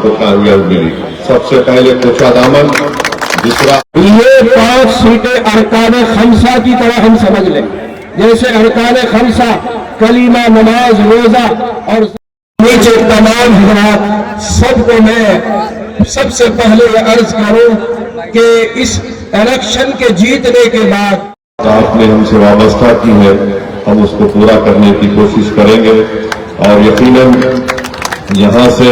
को कामयाबी मिली। सबसे पहले कोचा दामन, दूसरा ये 5 सीटें अरकान खमसा की तरह हम समझ लें, जैसे अरकान खमसा कलीमा, नमाज, रोजा और नीचे तमाम हजरात सबको मैं सबसे पहले ये अर्ज करूं कि इस इलेक्शन के जीतने के बाद आपने हमसे वाबस्ता की है, हम उसको पूरा करने की कोशिश करेंगे। और यकीनन यहाँ से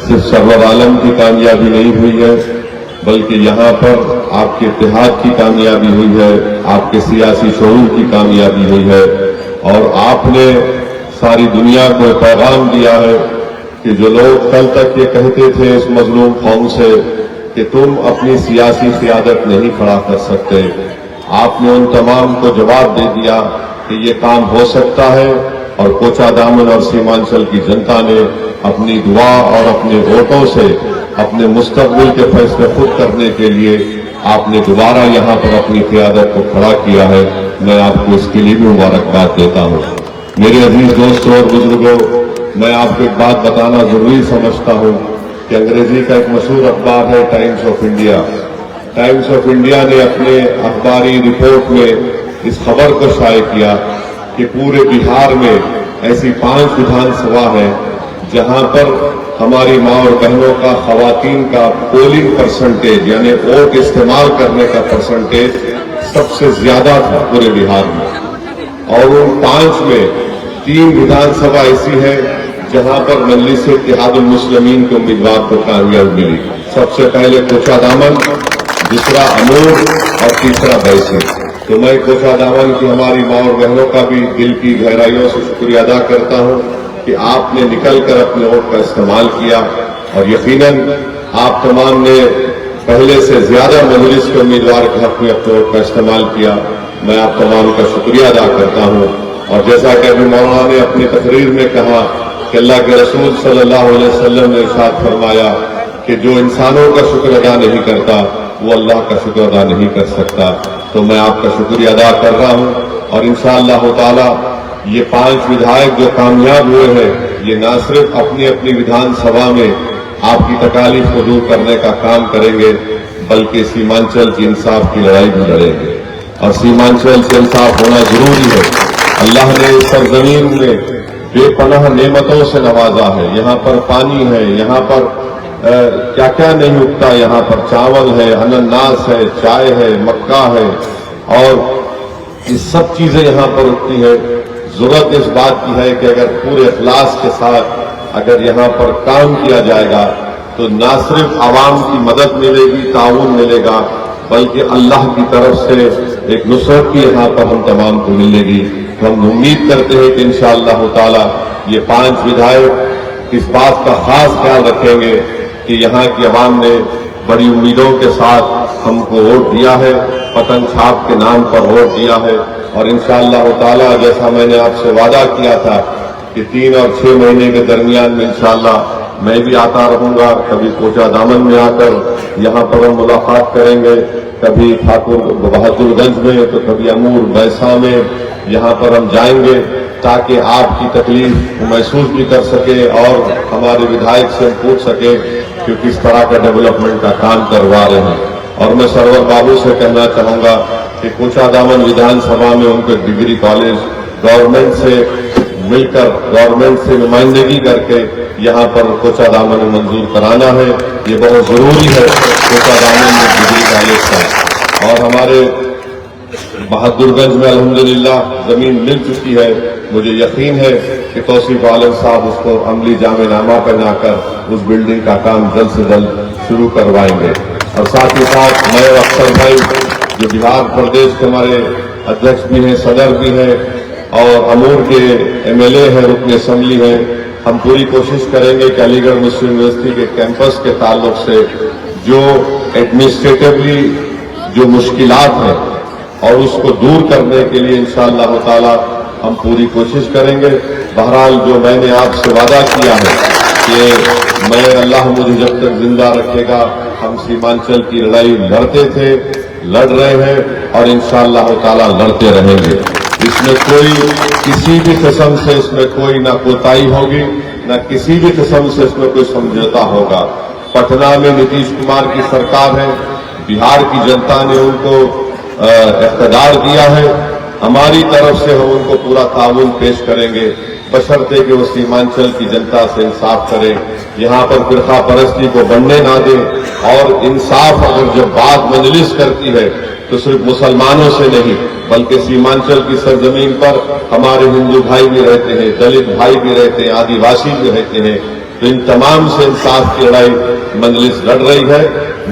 सिर्फ सरवर आलम की कामयाबी नहीं हुई है, बल्कि यहाँ पर आपके इत्तेहाद की कामयाबी हुई है, आपके सियासी शऊर की कामयाबी हुई है। और आपने सारी दुनिया को पैगाम दिया है कि जो लोग कल तक ये कहते थे इस मजलूम कौम से कि तुम अपनी सियासी क़ियादत नहीं खड़ा कर सकते, आपने उन तमाम को जवाब दे दिया कि ये काम हो सकता है। और कोचा दामन और सीमांचल की जनता ने अपनी दुआ और अपने वोटों से अपने मुस्तकबिल के फैसले खुद करने के लिए आपने दोबारा यहाँ पर अपनी क़ियादत को खड़ा किया है। मैं आपको इसके लिए भी मुबारकबाद देता हूँ। मेरे अजीज दोस्तों और बुजुर्गों, मैं आपको एक बात बताना जरूरी समझता हूँ कि अंग्रेजी का एक मशहूर अखबार है times of India. Times of India ने अपने अखबारी रिपोर्ट में इस खबर को शाये किया कि पूरे बिहार में ऐसी 5 विधानसभा है जहां पर हमारी माँ और बहनों का, खवातीन का पोलिंग परसेंटेज यानी वोट इस्तेमाल करने का परसेंटेज सबसे ज्यादा था पूरे बिहार में। और उन 5 में 3 विधानसभा ऐसी है जहां पर मजलिस इत्तेहादुल मुस्लिमीन के उम्मीदवार को कामयाबी मिली। सबसे पहले कोचा दामन, दूसरा अमूर और तीसरा बैसी। तो मैं कोचा दामन की हमारी माँ और बहनों का भी दिल की गहराइयों से शुक्रिया अदा करता हूँ कि आपने निकलकर अपने वोट का इस्तेमाल किया। और यकीनन आप तमाम ने पहले से ज्यादा मजलिस के उम्मीदवार के हक में अपने वोट का इस्तेमाल किया। मैं आप तमाम का शुक्रिया अदा करता हूँ। और जैसा कि अभी मौलाना ने अपनी तकरीर में कहा कि अल्लाह के रसूल सल्लल्लाहु अलैहि वसल्लम ने इरशाद फरमाया कि जो इंसानों का शुक्र अदा नहीं करता वो अल्लाह का शुक्र अदा नहीं कर सकता। तो मैं आपका शुक्रिया अदा कर रहा हूँ। और इंशाअल्लाह ताला ये 5 विधायक जो कामयाब हुए हैं, ये न सिर्फ अपनी अपनी विधानसभा में आपकी तकालीफ को दूर करने का काम करेंगे, बल्कि सीमांचल की इंसाफ की लड़ाई भी लड़ेंगे। और सीमांचल से इंसाफ होना जरूरी है। अल्लाह ने इस सरजमीन में बेपनाह नेमतों से नवाजा है। यहाँ पर पानी है, यहाँ पर क्या क्या नहीं उगता, यहाँ पर चावल है, अनानास है, चाय है, मक्का है, और ये सब चीजें यहाँ पर उगती है। जरूरत इस बात की है कि अगर पूरे इखलास के साथ अगर यहाँ पर काम किया जाएगा तो न सिर्फ आवाम की मदद मिलेगी, ताउन मिलेगा, बल्कि अल्लाह की तरफ से एक नुसरत भी यहाँ पर हम तमाम को मिलेगी। हम उम्मीद करते हैं कि इंशाअल्लाह ताला ये 5 विधायक इस बात का खास ख्याल रखेंगे कि यहाँ की आवाम ने बड़ी उम्मीदों के साथ हमको वोट दिया है, पतंग छाप के नाम पर वोट दिया है। और इंशाअल्लाह ताला जैसा मैंने आपसे वादा किया था कि 3 और 6 महीने के दरमियान में इंशाअल्लाह मैं भी आता रहूंगा। कभी कोचा दामन में आकर यहाँ पर हम मुलाकात करेंगे, कभी ठाकुर बहादुरगंज में, तो कभी अमूर बैसा में यहाँ पर हम जाएंगे ताकि आपकी तकलीफ महसूस भी कर सके और हमारे विधायक से हम पूछ सके कि किस तरह का डेवलपमेंट का काम करवा रहे हैं। और मैं सरवर बाबू से कहना चाहूंगा कि कोचा दामन विधानसभा में उनको डिग्री कॉलेज गवर्नमेंट से मिलकर, गवर्नमेंट से नुमाइंदगी करके यहाँ पर कोचा दामन में मंजूर कराना है। ये बहुत जरूरी है कोचा दामन में डिग्री कॉलेज का। और हमारे बहादुरगंज में अल्हम्दुलिल्लाह जमीन मिल चुकी है। मुझे यकीन है कि तौसीफ आलम साहब उसको अमली जामेनामा पहनाकर उस बिल्डिंग का काम जल्द से जल्द शुरू करवाएंगे। और साथ ही साथ मैं अख्तर भाई जो बिहार प्रदेश के हमारे अध्यक्ष भी हैं, सदर भी हैं, और अमूर के MLA हैं, रुकन असम्बली हैं, हम पूरी कोशिश करेंगे कि अलीगढ़ मुस्लिम यूनिवर्सिटी के कैंपस के ताल्लुक से जो एडमिनिस्ट्रेटिवली जो मुश्किलात हैं और उसको दूर करने के लिए इंशाअल्लाह ताला हम पूरी कोशिश करेंगे। बहरहाल जो मैंने आपसे वादा किया है कि मैं, अल्लाह मुझे जब तक जिंदा रखेगा, हम सीमांचल की लड़ाई लड़ते थे, लड़ रहे हैं और इंशाअल्लाह ताला लड़ते रहेंगे। इसमें कोई किसी भी किस्म से इसमें कोई ना कोताही होगी, न किसी भी किस्म से इसमें कोई समझौता होगा। पटना में नीतीश कुमार की सरकार है, बिहार की जनता ने उनको इख्तियार दिया है। हमारी तरफ से हम उनको पूरा ताउन पेश करेंगे, बशर्ते कि वो सीमांचल की जनता से इंसाफ करें, यहाँ पर फिरका परस्ती को बनने ना दें। और इंसाफ अगर जब बात मजलिस करती है तो सिर्फ मुसलमानों से नहीं बल्कि सीमांचल की सरजमीन पर हमारे हिंदू भाई भी रहते हैं, दलित भाई भी रहते हैं, आदिवासी भी रहते हैं। तो इन तमाम से इंसाफ की लड़ाई मजलिस लड़ रही है।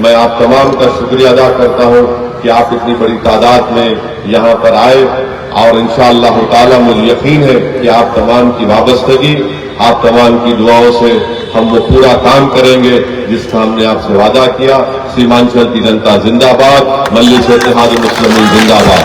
मैं आप तमाम का शुक्रिया अदा करता हूं कि आप इतनी बड़ी तादाद में यहाँ पर आए और इंशाअल्लाह ताला मुझे यकीन है कि आप तमाम की वाबस्तगी, आप तमाम की दुआओं से हम वो पूरा काम करेंगे जिसका हमने आपसे वादा किया। सीमांचल की जनता जिंदाबाद, मजलिस इत्तेहाद मुस्लिमीन जिंदाबाद।